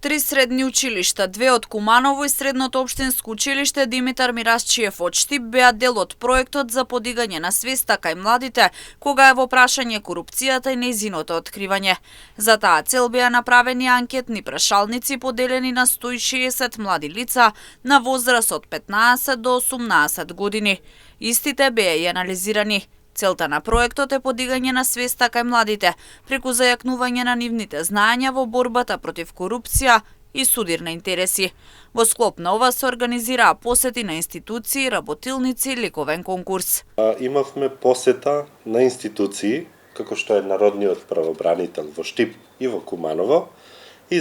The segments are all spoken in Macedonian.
3 средни училишта, 2 од Куманово и средното општинско училиште Димитар Мирасчиев од Штип беа дел од проектот за подигање на свеста кај младите кога е во прашање корупцијата и нејзиното откривање. За таа цел беа направени анкетни прашалници поделени на 160 млади лица на возраст од 15 до 18 години. Истите беа и анализирани. Целта на проектот е подигање на свеста кај младите преку зајакнување на нивните знаења во борбата против корупција и судир на интереси. Во склоп на ова се организираа посети на институции, работилници и ликовен конкурс. Имавме посета на институции, како што е Народниот правобранител во Штип и во Куманово, и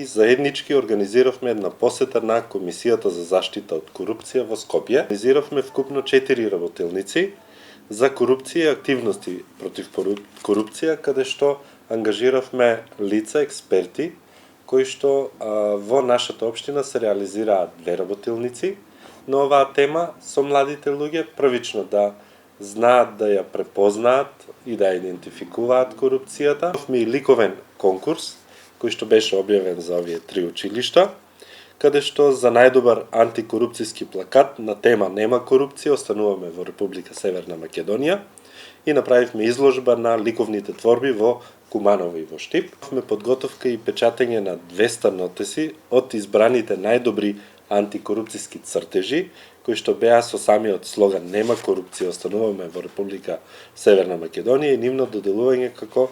заеднички организиравме една посета на Комисијата за заштита од корупција во Скопје. Организиравме вкупно 4 работилници за корупција и активности против корупција, каде што ангажиравме лица, експерти, кои што во нашата општина се реализираат 2 работилници на оваа тема со младите луѓе, првично да знаат да ја препознаат и да ја идентификуваат корупцијата. Имавме и ликовен конкурс, кој што беше објавен за овие 3 училишта, каде што за најдобар антикорупцијски плакат на тема "Нема корупција" остануваме во Република Северна Македонија и направивме изложба на ликовните творби во Куманово и во Штип. Имавме подготовка и печатење на 200 нотеси од избраните најдобри антикорупцијски цртежи, кои што беа со самиот слоган "Нема корупција, остануваме во Република Северна Македонија" и нивно доделување како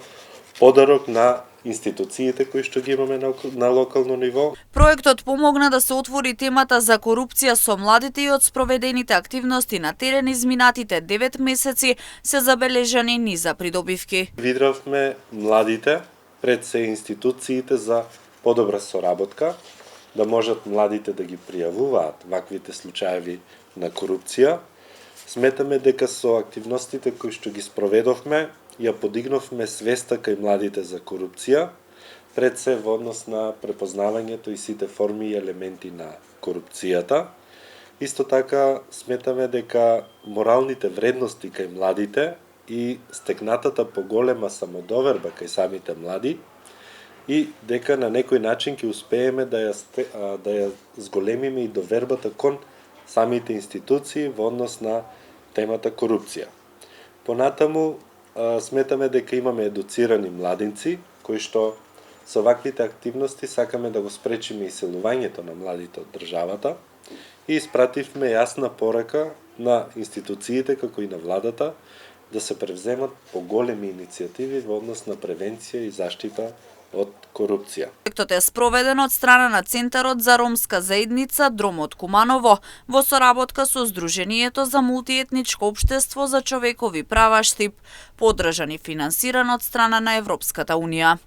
подарок на институциите кои што ги имаме на локално ниво. Проектот помогна да се отвори темата за корупција со младите и од спроведените активности на терен изминатите 9 месеци се забележани низа придобивки. Видравме младите пред се институциите за подобра соработка, да можат младите да ги пријавуваат ваквите случаеви на корупција. Сметаме дека со активностите кои што ги спроведовме ја подигновме свеста кај младите за корупција, пред се во однос на препознавањето и сите форми и елементи на корупцијата. Исто така сметаме дека моралните вредности кај младите и стекнатата поголема самодоверба кај самите млади и дека на некој начин ќе успееме да ја зголемиме и довербата кон самите институции во однос на темата корупција. Понатаму сметаме дека имаме едуцирани младинци, кои што со ваквите активности сакаме да го спречиме иселувањето на младите од државата и испративме јасна порака на институциите како и на владата да се превземат поголеми иницијативи во однос на превенција и заштита од корупција. Проектот е спроведен од страна на Центарот за ромска заедница Дромот Куманово во соработка со Сдруженијето за мултиетничко општество за човекови права Штип, поддржан и финансиран од страна на Европската унија.